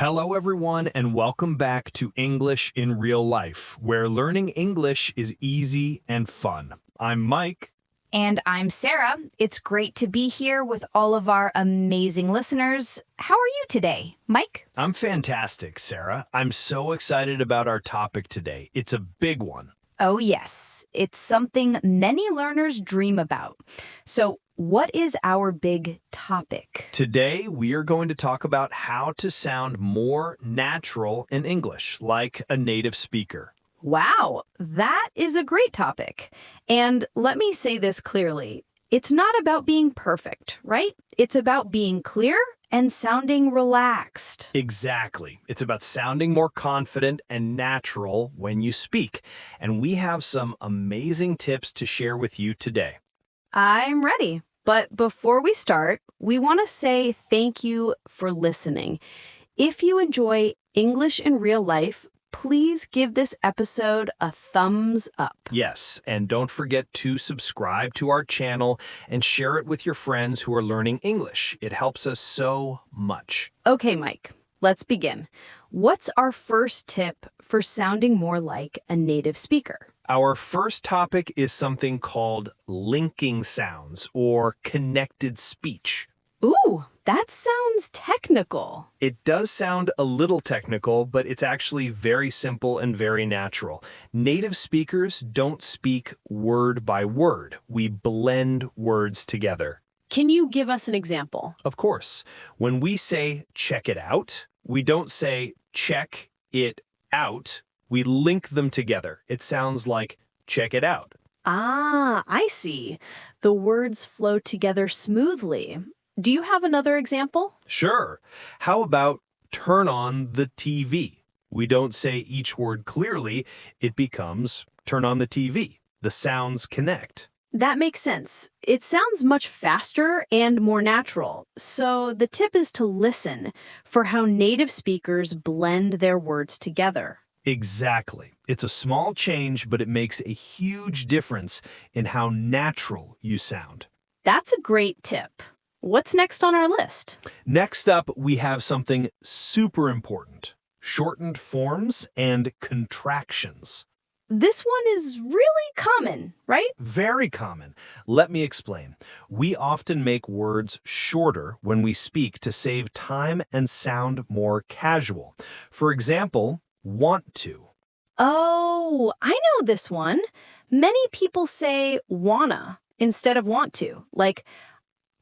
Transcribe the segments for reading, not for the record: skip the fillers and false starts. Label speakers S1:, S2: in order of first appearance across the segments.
S1: Hello, everyone, and welcome back to English in Real Life, where learning English is easy and fun. I'm Mike.
S2: And I'm Sarah. It's great to be here with all of our amazing listeners. How are you today, Mike?
S1: I'm fantastic, Sarah. I'm so excited about our topic today. It's a big one.
S2: Oh, yes. It's something many learners dream about. So, what is our big topic?
S1: Today, we are going to talk about how to sound more natural in English, like a native speaker.
S2: Wow, that is a great topic. And let me say this clearly. It's not about being perfect, right? It's about being clear and sounding relaxed.
S1: Exactly. It's about sounding more confident and natural when you speak. And we have some amazing tips to share with you today.
S2: I'm ready. But before we start, we want to say thank you for listening. If you enjoy English in Real Life, please give this episode a thumbs up.
S1: Yes, and don't forget to subscribe to our channel and share it with your friends who are learning English. It helps us so much.
S2: Okay, Mike, let's begin. What's our first tip for sounding more like a native speaker?
S1: Our first topic is something called linking sounds or connected speech.
S2: Ooh, that sounds technical.
S1: It does sound a little technical, but it's actually very simple and very natural. Native speakers don't speak word by word. We blend words together.
S3: Can you give us an example?
S1: Of course, when we say check it out, we don't say check it out. We link them together. It sounds like check it out.
S3: Ah, I see. The words flow together smoothly. Do you have another example?
S1: Sure. How about turn on the TV? We don't say each word clearly. It becomes turn on the TV. The sounds connect.
S3: That makes sense. It sounds much faster and more natural. So the tip is to listen for how native speakers blend their words together.
S1: Exactly. It's a small change, but it makes a huge difference in how natural you sound.
S3: That's a great tip. What's next on our list?
S1: Next up, we have something super important: shortened forms and contractions.
S3: This one is really common, right?
S1: Very common. Let me explain. We often make words shorter when we speak to save time and sound more casual. For example, want to.
S3: Oh, I know this one. Many people say wanna instead of want to. Like,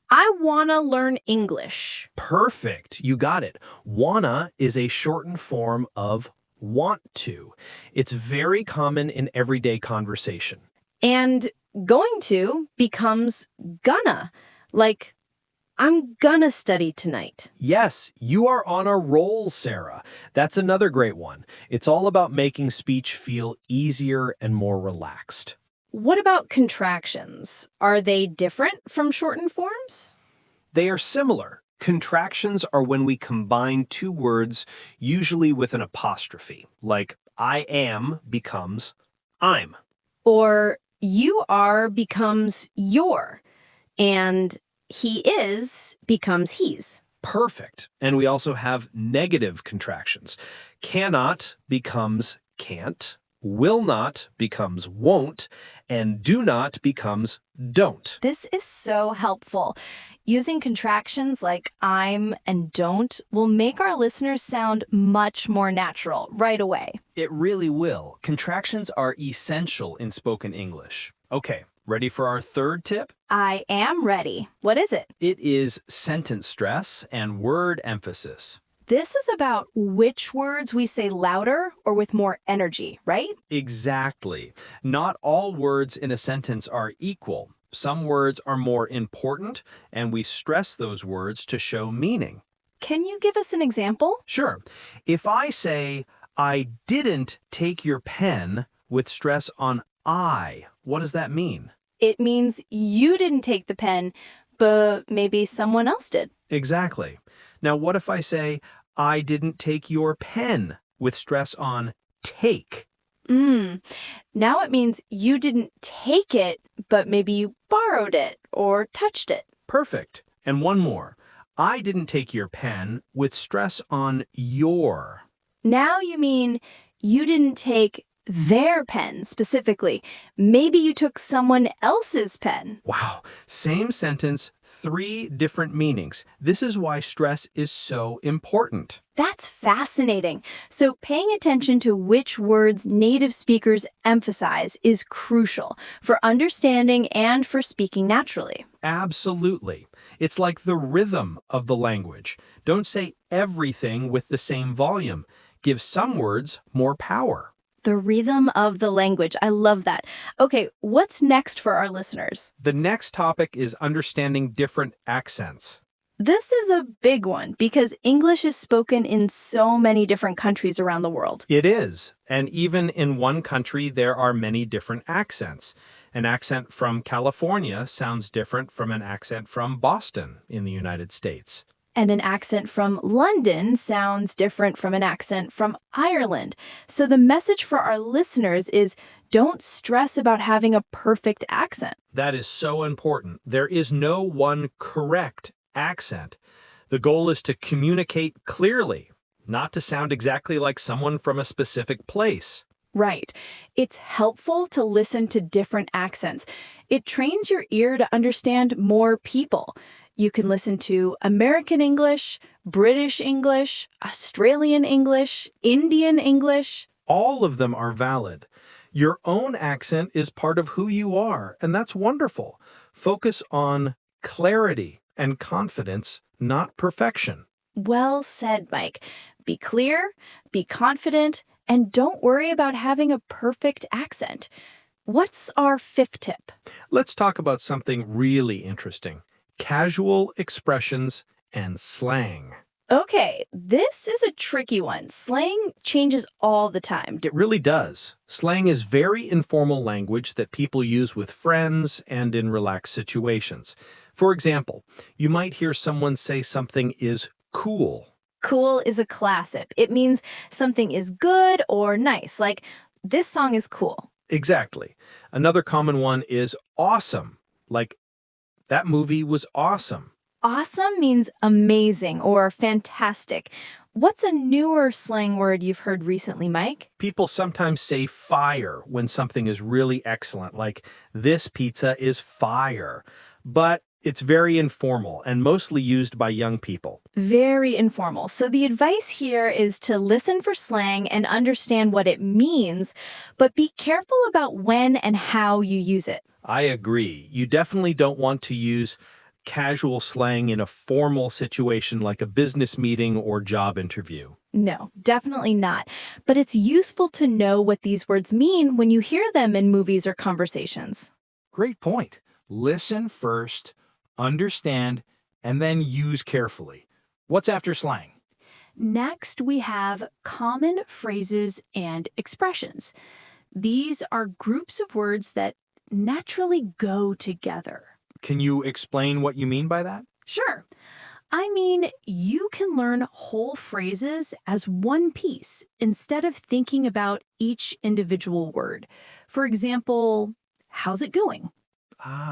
S3: I wanna learn English.
S1: Perfect. You got it. Wanna is a shortened form of want to. It's very common in everyday conversation.
S3: And going to becomes gonna. Like, I'm gonna study tonight.
S1: Yes, you are on a roll, Sarah. That's another great one. It's all about making speech feel easier and more relaxed.
S3: What about contractions? Are they different from shortened forms?
S1: They are similar. Contractions are when we combine two words, usually with an apostrophe, like I am becomes I'm.
S3: Or you are becomes your, and he is becomes he's.
S1: Perfect. And we also have negative contractions. Cannot becomes can't, will not becomes won't, and do not becomes don't.
S2: This is so helpful. Using contractions like I'm and don't will make our listeners sound much more natural right away.
S1: It really will. Contractions are essential in spoken English. Okay, ready for our third tip?
S2: I am ready. What is it?
S1: It is sentence stress and word emphasis.
S2: This is about which words we say louder or with more energy, right?
S1: Exactly. Not all words in a sentence are equal. Some words are more important, and we stress those words to show meaning.
S2: Can you give us an example?
S1: Sure. If I say, I didn't take your pen with stress on I, what does that mean?
S2: It means you didn't take the pen, but maybe someone else did.
S1: Exactly. Now, what if I say, I didn't take your pen with stress on take?
S2: Now it means you didn't take it, but maybe you borrowed it or touched it.
S1: Perfect. And one more. I didn't take your pen with stress on your.
S3: Now you mean you didn't take their pen specifically. Maybe you took someone else's pen.
S1: Wow, same sentence, three different meanings. This is why stress is so important.
S3: That's fascinating. So paying attention to which words native speakers emphasize is crucial for understanding and for speaking naturally.
S1: Absolutely. It's like the rhythm of the language. Don't say everything with the same volume. Give some words more power.
S3: The rhythm of the language. I love that. Okay, what's next for our listeners?
S1: The next topic is understanding different accents.
S3: This is a big one because English is spoken in so many different countries around the world.
S1: It is. And even in one country, there are many different accents. An accent from California sounds different from an accent from Boston in the United States.
S3: And an accent from London sounds different from an accent from Ireland. So the message for our listeners is don't stress about having a perfect accent.
S1: That is so important. There is no one correct accent. The goal is to communicate clearly, not to sound exactly like someone from a specific place.
S3: Right. It's helpful to listen to different accents. It trains your ear to understand more people. You can listen to American English, British English, Australian English, Indian English.
S1: All of them are valid. Your own accent is part of who you are, and that's wonderful. Focus on clarity and confidence, not perfection.
S3: Well said, Mike. Be clear, be confident, and don't worry about having a perfect accent. What's our fifth tip?
S1: Let's talk about something really interesting. Casual expressions and slang.
S3: Okay, this is a tricky one. Slang changes all the time.
S1: It really does. Slang is very informal language that people use with friends and in relaxed situations. For example, you might hear someone say something is cool.
S3: Cool is a classic. It means something is good or nice, like this song is cool.
S1: Exactly. Another common one is awesome, like that movie was awesome.
S3: Awesome means amazing or fantastic. What's a newer slang word you've heard recently, Mike?
S1: People sometimes say fire when something is really excellent, like this pizza is fire. But it's very informal and mostly used by young people.
S3: Very informal. So the advice here is to listen for slang and understand what it means, but be careful about when and how you use it.
S1: I agree. You definitely don't want to use casual slang in a formal situation like a business meeting or job interview.
S3: No, definitely not. But it's useful to know what these words mean when you hear them in movies or conversations.
S1: Great point. Listen first, understand, and then use carefully. What's after slang?
S3: Next, we have common phrases and expressions. These are groups of words that naturally go together.
S1: Can you explain what you mean by that?
S3: Sure. I mean, you can learn whole phrases as one piece instead of thinking about each individual word. For example, how's it going?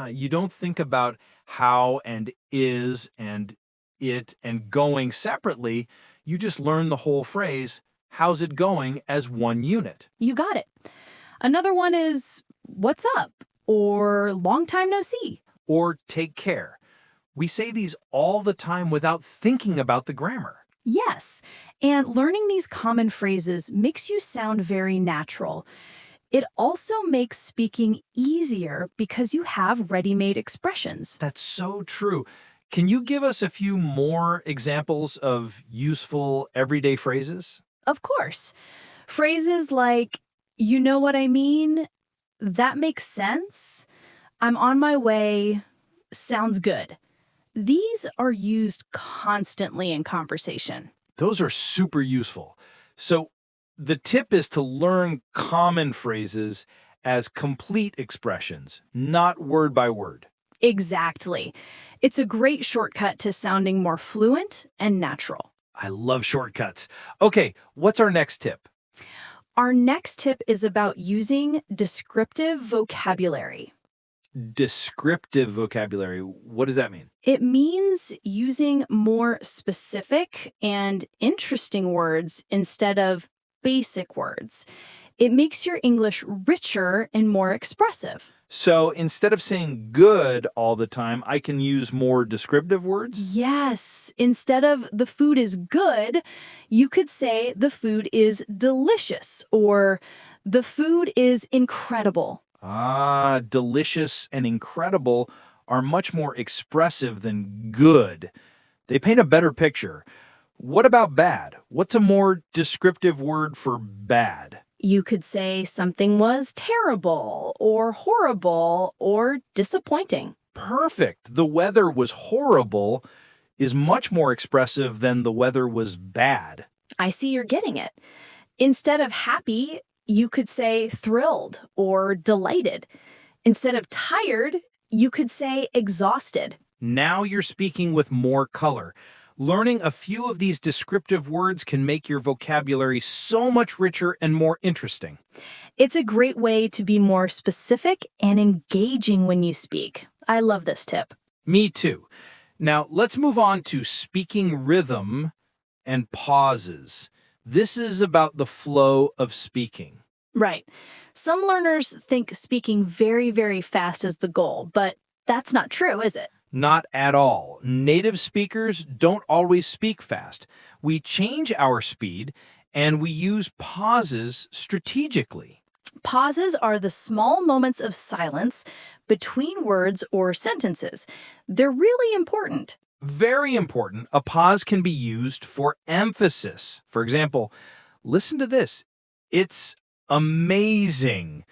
S1: You don't think about how and is and it and going separately. You just learn the whole phrase, how's it going, as one unit.
S3: You got it. Another one is, what's up? Or long time no see.
S1: Or take care. We say these all the time without thinking about the grammar.
S3: Yes, and learning these common phrases makes you sound very natural. It also makes speaking easier because you have ready-made expressions.
S1: That's so true. Can you give us a few more examples of useful everyday phrases?
S3: Of course. Phrases like, you know what I mean? That makes sense. I'm on my way. Sounds good. These are used constantly in conversation.
S1: Those are super useful. So the tip is to learn common phrases as complete expressions, not word by word.
S3: Exactly. It's a great shortcut to sounding more fluent and natural.
S1: I love shortcuts. Okay, what's our next tip?
S3: Our next tip is about using descriptive vocabulary.
S1: Descriptive vocabulary. What does that mean?
S3: It means using more specific and interesting words instead of basic words. It makes your English richer and more expressive.
S4: So instead of saying good all the time, I can use more descriptive words?
S3: Yes, instead of the food is good, you could say the food is delicious or the food is incredible.
S4: Ah, delicious and incredible are much more expressive than good. They paint a better picture. What about bad? What's a more descriptive word for bad?
S3: You could say something was terrible or horrible or disappointing.
S4: Perfect. The weather was horrible is much more expressive than the weather was bad.
S3: I see you're getting it. Instead of happy, you could say thrilled or delighted. Instead of tired, you could say exhausted.
S4: Now you're speaking with more color. Learning a few of these descriptive words can make your vocabulary so much richer and more interesting.
S3: It's a great way to be more specific and engaging when you speak. I love this tip.
S4: Me too. Now let's move on to speaking rhythm and pauses. This is about the flow of speaking.
S3: Right. Some learners think speaking very, very fast is the goal, but that's not true, is it?
S4: Not at all. Native speakers don't always speak fast. We change our speed and we use pauses strategically.
S3: Pauses are the small moments of silence between words or sentences. They're really important.
S4: Very important. A pause can be used for emphasis. For example, listen to this. It's amazing.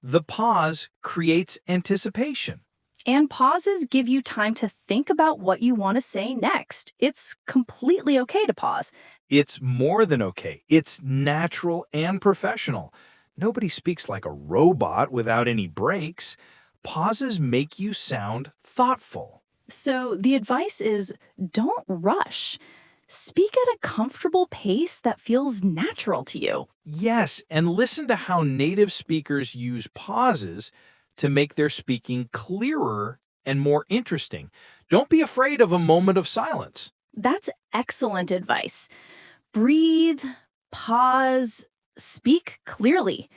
S4: The pause creates anticipation.
S3: And pauses give you time to think about what you want to say next. It's completely okay to pause.
S4: It's more than okay. It's natural and professional. Nobody speaks like a robot without any breaks. Pauses make you sound thoughtful.
S3: So the advice is don't rush. Speak at a comfortable pace that feels natural to you.
S4: Yes, and listen to how native speakers use pauses to make their speaking clearer and more interesting. Don't be afraid of a moment of silence.
S3: That's excellent advice. Breathe, pause, speak clearly.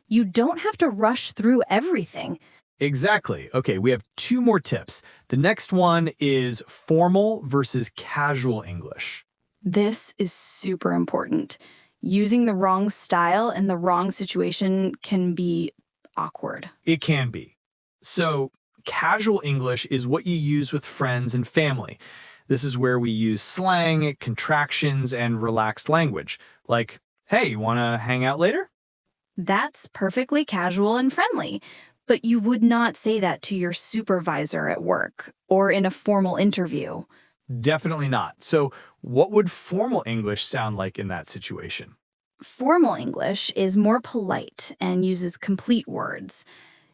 S3: You don't have to rush through everything.
S5: Exactly. Okay, we have two more tips. The next one is formal versus casual English.
S2: This is super important. Using the wrong style in the wrong situation can be awkward.
S5: It can be. So, casual English is what you use with friends and family. This is where we use slang, contractions, and relaxed language. Like, hey, you want to hang out later?
S2: That's perfectly casual and friendly, but you would not say that to your supervisor at work or in a formal interview.
S5: Definitely not. So, what would formal English sound like in that situation?
S2: Formal English is more polite and uses complete words.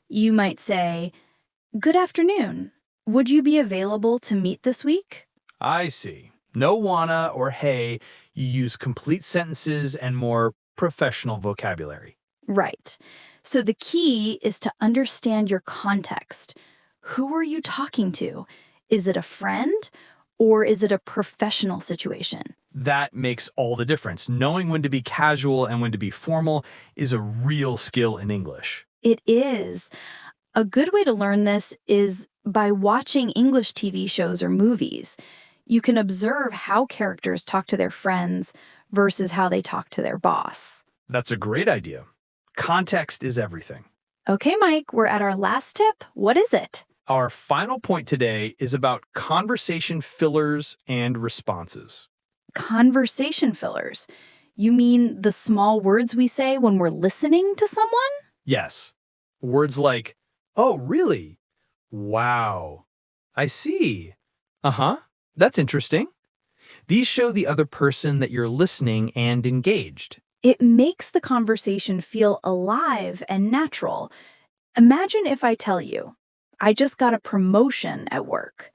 S2: You might say, "Good afternoon. Would you be available to meet this week?"
S5: I see. No wanna or hey, you use complete sentences and more professional vocabulary.
S2: Right. So the key is to understand your context. Who are you talking to? Is it a friend or is it a professional situation?
S5: That makes all the difference. Knowing when to be casual and when to be formal is a real skill in English.
S2: It is. A good way to learn this is by watching English TV shows or movies. You can observe how characters talk to their friends versus how they talk to their boss.
S5: That's a great idea. Context is everything.
S2: Okay, Mike, we're at our last tip. What is it?
S5: Our final point today is about conversation fillers and responses.
S2: Conversation fillers. You mean the small words we say when we're listening to someone?
S5: Yes. Words like, oh, really? Wow. I see. Uh-huh. That's interesting. These show the other person that you're listening and engaged.
S2: It makes the conversation feel alive and natural. Imagine if I tell you, I just got a promotion at work,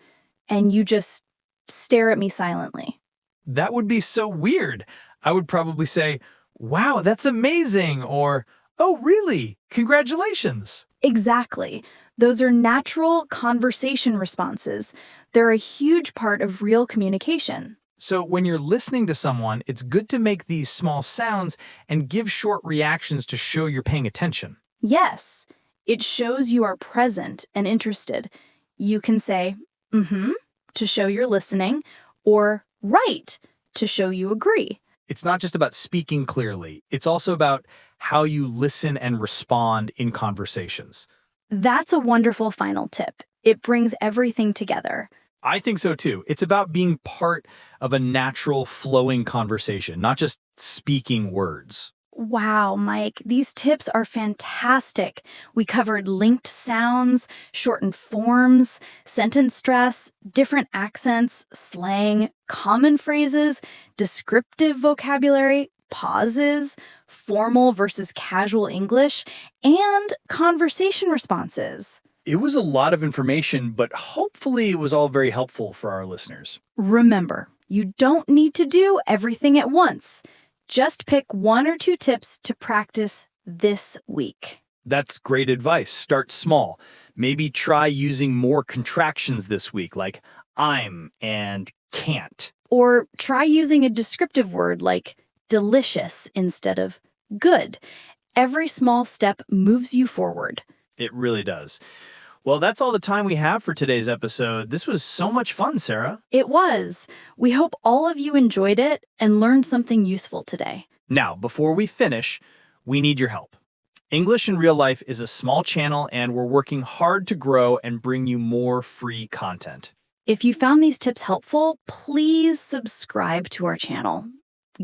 S2: and you just stare at me silently.
S5: That would be so weird. I would probably say, wow, that's amazing, or, oh, really? Congratulations.
S2: Exactly.
S3: Those are natural conversation responses. They're a huge part of real communication.
S5: So when you're listening to someone, it's good to make these small sounds and give short reactions to show you're paying attention.
S3: Yes, it shows you are present and interested. You can say, to show you're listening, or right, to show you agree.
S5: It's not just about speaking clearly. It's also about how you listen and respond in conversations.
S3: That's a wonderful final tip. It brings everything together.
S5: I think so too. It's about being part of a natural flowing conversation, not just speaking words.
S3: Wow, Mike, these tips are fantastic. We covered linked sounds, shortened forms, sentence stress, different accents, slang, common phrases, descriptive vocabulary, pauses, formal versus casual English, and conversation responses.
S1: It was a lot of information, but hopefully it was all very helpful for our listeners.
S3: Remember, you don't need to do everything at once. Just pick 1 or 2 tips to practice this week.
S1: That's great advice. Start small. Maybe try using more contractions this week, like I'm and can't.
S3: Or try using a descriptive word like delicious instead of good. Every small step moves you forward.
S1: It really does. Well, that's all the time we have for today's episode. This was so much fun, Sarah.
S3: It was. We hope all of you enjoyed it and learned something useful today.
S1: Now, before we finish, we need your help. English in Real Life is a small channel, and we're working hard to grow and bring you more free content.
S3: If you found these tips helpful, please subscribe to our channel.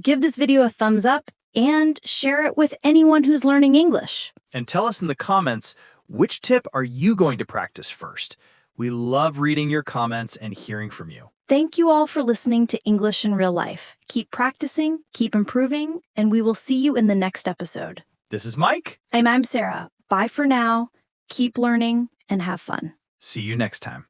S3: Give this video a thumbs up and share it with anyone who's learning English.
S1: And tell us in the comments, which tip are you going to practice first? We love reading your comments and hearing from you.
S3: Thank you all for listening to English in Real Life. Keep practicing, keep improving, and we will see you in the next episode.
S1: This is Mike.
S3: I'm Sarah. Bye for now. Keep learning and have fun.
S1: See you next time.